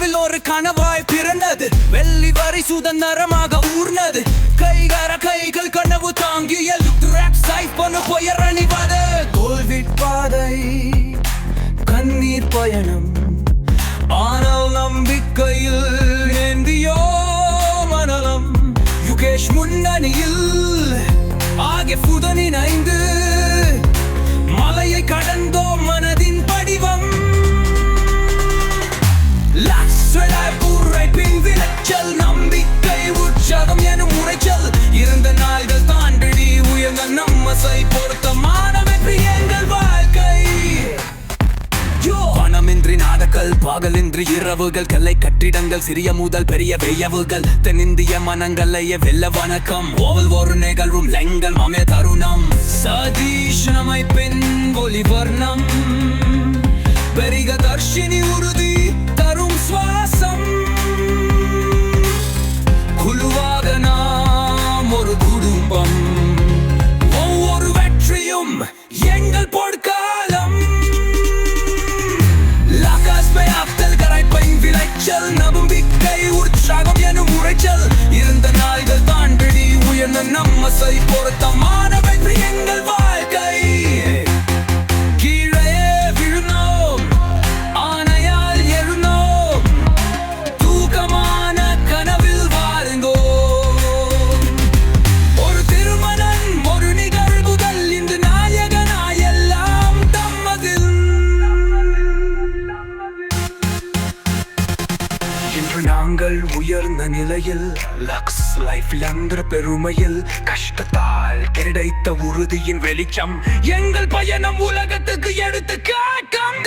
கனவில் ஒரு கனவாய் பிறந்தது. வெள்ளி வரை சுதந்திரமாக ஊர்னது. கைகள் கனவு தாங்கிய பெயர் அணிவது. தோல்வி பாதை கண்ணீர் பயணம், ஆனால் நம்பிக்கையில் ஏந்தியோ மனலம். யுகேஷ் முன்னணியில் ஆகிய புதன் இணைந்து மலையை கடந்தோ மனதின் படிவம். பின் விளைச்சல், நம்பிக்கை உற்சாகம் எனும் உரைச்சல். இருந்த நாள்கள் தாண்டி உயர்ந்த நம்மசை பொருத்தமான வெற்றி எங்கள் வாழ்க்கை. பணமின்றி நாடகள், பகலின்றி இரவுகள், கலை கட்டிடங்கள், சிறிய முதல் பெரிய வியவுகள். தென்னிந்திய மனங்களைய வெல்ல வணக்கம். ஓவல் ஒரு நிகழ்வும் லெங்கல் மாமே தருணம். சதீஷ் அமைப்பின் ஒளி வர்ணம், பெரிக தர்ஷினி உறுதி தரும் சுவாசம். குழுவாக நாம் ஒரு குடும்பம், ஒவ்வொரு வெற்றியும் எங்கள் பொற்காலம். விளைச்சல், நம்பிக்கை உற்சாகம் எனும் உரைச்சல். இருந்த நாள்கள் தாண்டி உயர்ந்த நம்மசை பொருத்தமான வெற்றி எங்கள் வாழ்க்கை. கீழே விழுந்தோம், ஆனையால் எழுந்தோம், தூக்கமான கனவில் வாழ்ந்தோம். ஒரு திருமணம், ஒரு நிகழ்வுகள், இந்த நாயகனாய் எல்லாம் தம்மதில். இன்று நாங்கள் உயர்ந்த நிலையில், லக்ஸ் லைஃப்ல என்ற பெருமையில், கஷ்டத்தால் கிடைத்த உறுதியின் வெளிச்சம். எங்கள் பயணம் உலகத்துக்கு எடுத்து காட்டும்.